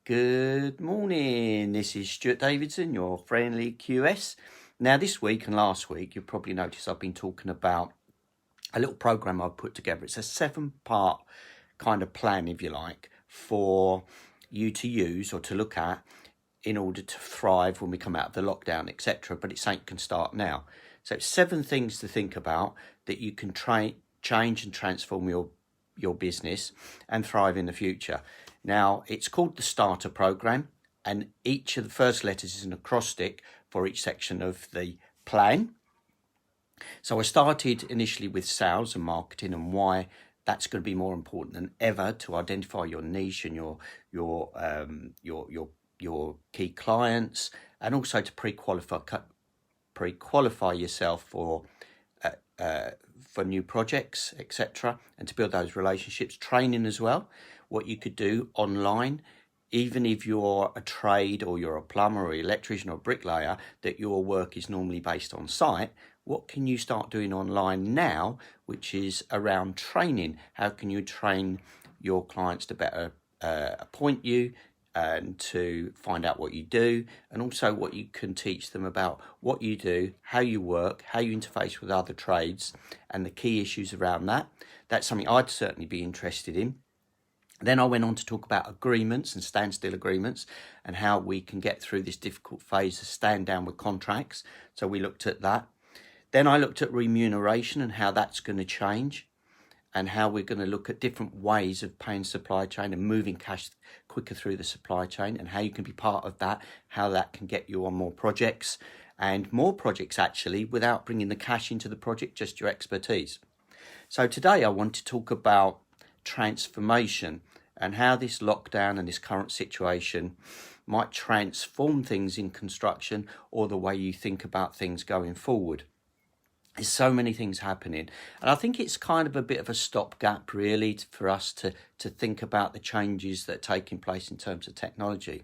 Good morning, this is Stuart Davidson, your friendly QS. Now this week and last week, you've probably noticed I've been talking about a little program I've put together. It's a 7-part kind of plan, if you like, for you to use or to look at in order to thrive when we come out of the lockdown, etc. But it's something you can start now. So it's 7 things to think about that you can change and transform your business and thrive in the future. Now, it's called the S.T.A.R.T.E.R program, and each of the first letters is an acrostic for each section of the plan. So I started initially with sales and marketing and why that's going to be more important than ever to identify your niche and your key clients, and also to pre-qualify yourself for new projects, etc., and to build those relationships. Training as well, what you could do online, even if you're a trade or you're a plumber or electrician or bricklayer, that your work is normally based on site. What can you start doing online now, which is around training? How can you train your clients to better appoint you and to find out what you do, and also what you can teach them about what you do, how you work, how you interface with other trades, and the key issues around that. That's something I'd certainly be interested in. Then I went on to talk about agreements and standstill agreements and how we can get through this difficult phase of stand down with contracts. So we looked at that. Then I looked at remuneration and how that's going to change, and how we're going to look at different ways of paying supply chain and moving cash quicker through the supply chain, and how you can be part of that, how that can get you on more projects, and more projects actually without bringing the cash into the project, just your expertise. So today I want to talk about transformation and how this lockdown and this current situation might transform things in construction or the way you think about things going forward. There's so many things happening, and I think it's kind of a bit of a stopgap really for us to think about the changes that are taking place in terms of technology.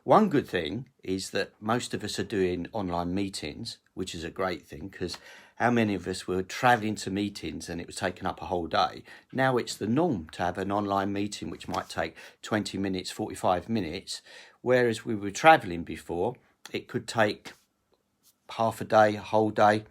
One good thing is that most of us are doing online meetings, which is a great thing, because how many of us were travelling to meetings and it was taking up a whole day? Now it's the norm to have an online meeting which might take 20 minutes, 45 minutes, whereas we were travelling before, it could take half a day, a whole day.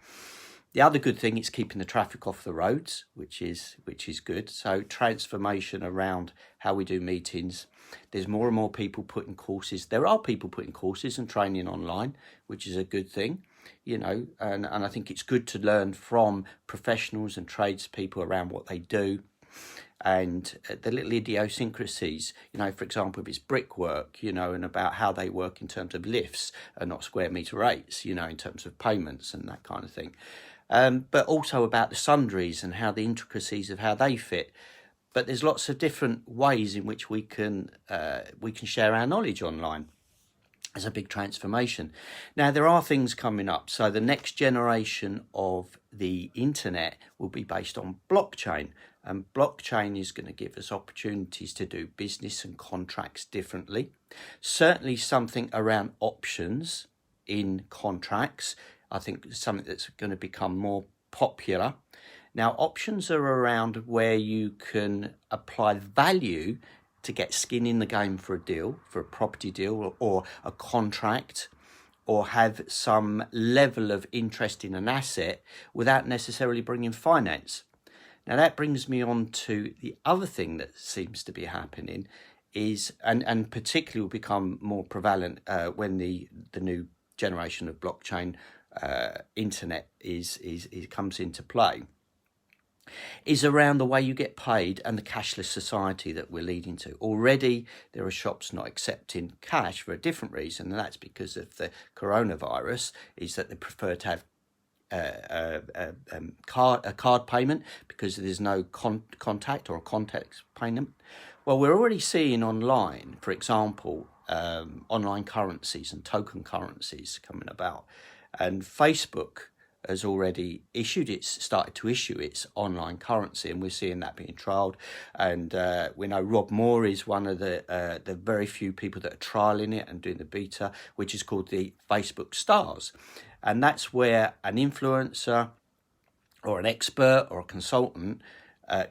The other good thing is keeping the traffic off the roads, which is good. So transformation around how we do meetings. There's more and more people putting courses. There are people putting courses and training online, which is a good thing, you know, and I think it's good to learn from professionals and tradespeople around what they do and the little idiosyncrasies, you know, for example, if it's brickwork, you know, and about how they work in terms of lifts and not square metre rates, you know, in terms of payments and that kind of thing. But also about the sundries and how the intricacies of how they fit. But there's lots of different ways in which we can share our knowledge online. It's a big transformation. Now, there are things coming up. So the next generation of the internet will be based on blockchain. And blockchain is going to give us opportunities to do business and contracts differently. Certainly something around options in contracts. I think something that's going to become more popular. Now, options are around where you can apply value to get skin in the game for a deal, for a property deal or a contract, or have some level of interest in an asset without necessarily bringing finance. Now, that brings me on to the other thing that seems to be happening is, and particularly will become more prevalent when the new generation of blockchain internet comes into play, is around the way you get paid and the cashless society that we're leading to. Already there are shops not accepting cash for a different reason, and that's because of the coronavirus, is that they prefer to have a card payment because there's no contact or a contact payment. Well, we're already seeing online, for example, online currencies and token currencies coming about, and Facebook has already started to issue its online currency, and we're seeing that being trialled. And we know Rob Moore is one of the very few people that are trialling it and doing the beta, which is called the Facebook Stars. And that's where an influencer or an expert or a consultant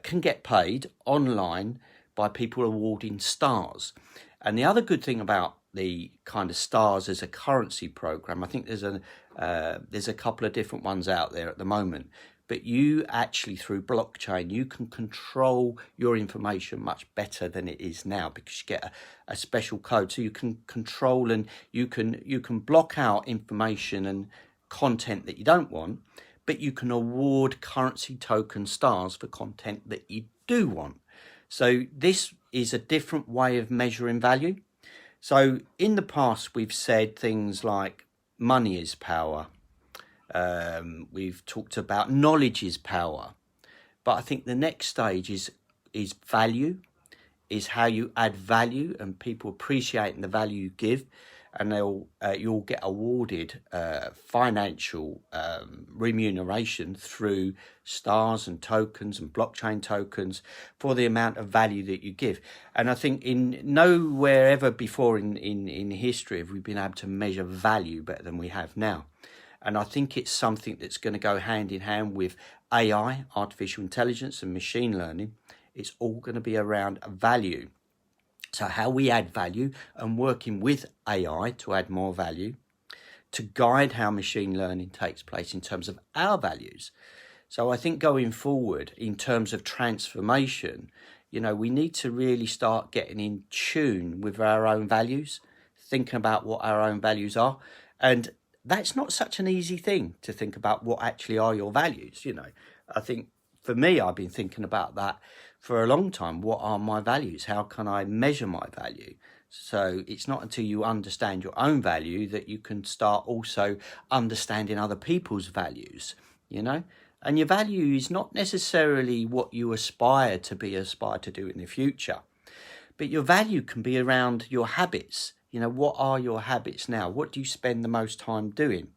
can get paid online by people awarding stars. And the other good thing about the kind of STARS as a currency program, I think there's a couple of different ones out there at the moment, but you actually, through blockchain, you can control your information much better than it is now, because you get a special code, so you can control, and you can block out information and content that you don't want, but you can award currency token stars for content that you do want. So this is a different way of measuring value. So in the past, we've said things like money is power. We've talked about knowledge is power. But I think the next stage is value, is how you add value, and people appreciating the value you give, and you'll get awarded financial remuneration through stars and tokens and blockchain tokens for the amount of value that you give. And I think in nowhere ever before in history have we been able to measure value better than we have now. And I think it's something that's going to go hand in hand with AI, artificial intelligence, and machine learning. It's all going to be around value. So how we add value, and working with AI to add more value, to guide how machine learning takes place in terms of our values. So I think going forward, in terms of transformation, we need to really start getting in tune with our own values, thinking about what our own values are. And that's not such an easy thing, to think about what actually are your values. I think for me, I've been thinking about that for a long time. What are my values? How can I measure my value? So it's not until you understand your own value that you can start also understanding other people's values, And your value is not necessarily what you aspire to do in the future, but your value can be around your habits. What are your habits now? What do you spend the most time doing?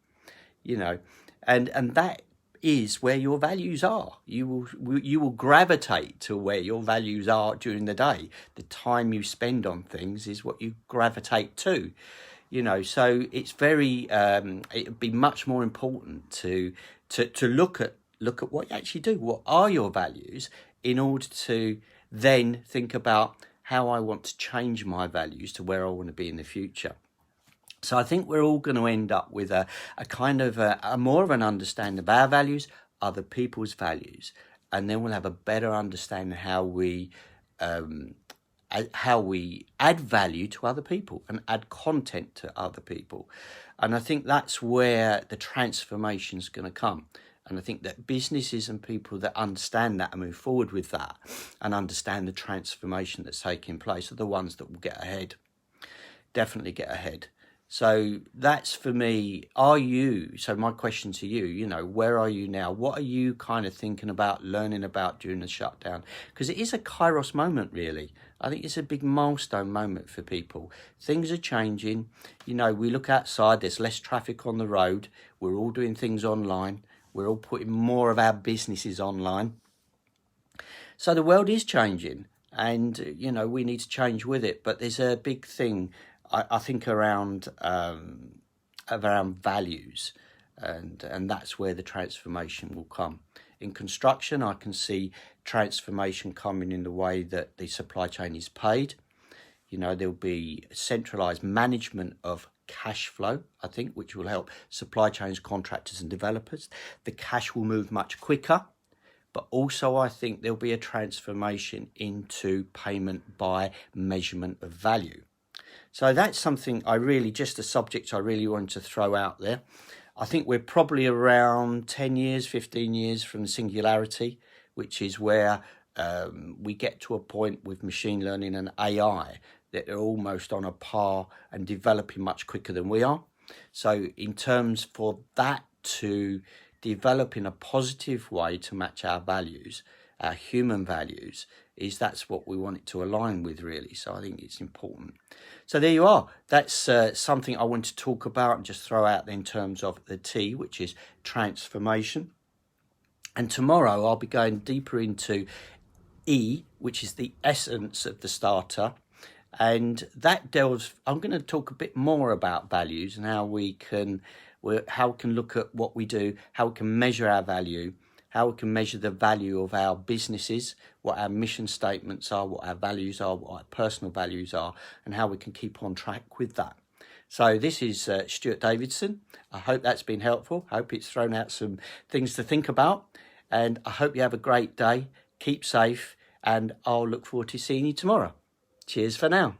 And that is where your values are. You will gravitate to where your values are during the day. The time you spend on things is what you gravitate to. So it's very it'd be much more important to look at what you actually do. What are your values, in order to then think about how I want to change my values to where I want to be in the future. So I think we're all going to end up with a kind of a more of an understanding of our values, other people's values, and then we'll have a better understanding how we add value to other people and add content to other people. And I think that's where the transformation is going to come. And I think that businesses and people that understand that and move forward with that and understand the transformation that's taking place are the ones that will get ahead. Definitely get ahead. So that's for me. So my question to you, where are you now? What are you kind of thinking about, learning about during the shutdown? Because it is a Kairos moment, really. I think it's a big milestone moment for people. Things are changing. We look outside, there's less traffic on the road. We're all doing things online. We're all putting more of our businesses online. So the world is changing, and, we need to change with it. But there's a big thing, I think, around values, and that's where the transformation will come. In construction, I can see transformation coming in the way that the supply chain is paid. There'll be centralized management of cash flow, I think, which will help supply chains, contractors and developers. The cash will move much quicker, but also I think there'll be a transformation into payment by measurement of value. So that's something a subject I really wanted to throw out there. I think we're probably around 10 years, 15 years from the singularity, which is where we get to a point with machine learning and AI that they're almost on a par and developing much quicker than we are. So in terms for that to develop in a positive way to match our values, our human values, that's what we want it to align with, really. So I think it's important. So there you are. That's something I want to talk about and just throw out in terms of the T, which is transformation. And tomorrow I'll be going deeper into E, which is the essence of the starter. And that I'm going to talk a bit more about values and how we can look at what we do, how we can measure our value, how we can measure the value of our businesses, what our mission statements are, what our values are, what our personal values are, and how we can keep on track with that. So this is Stuart Davidson. I hope that's been helpful. I hope it's thrown out some things to think about. And I hope you have a great day. Keep safe. And I'll look forward to seeing you tomorrow. Cheers for now.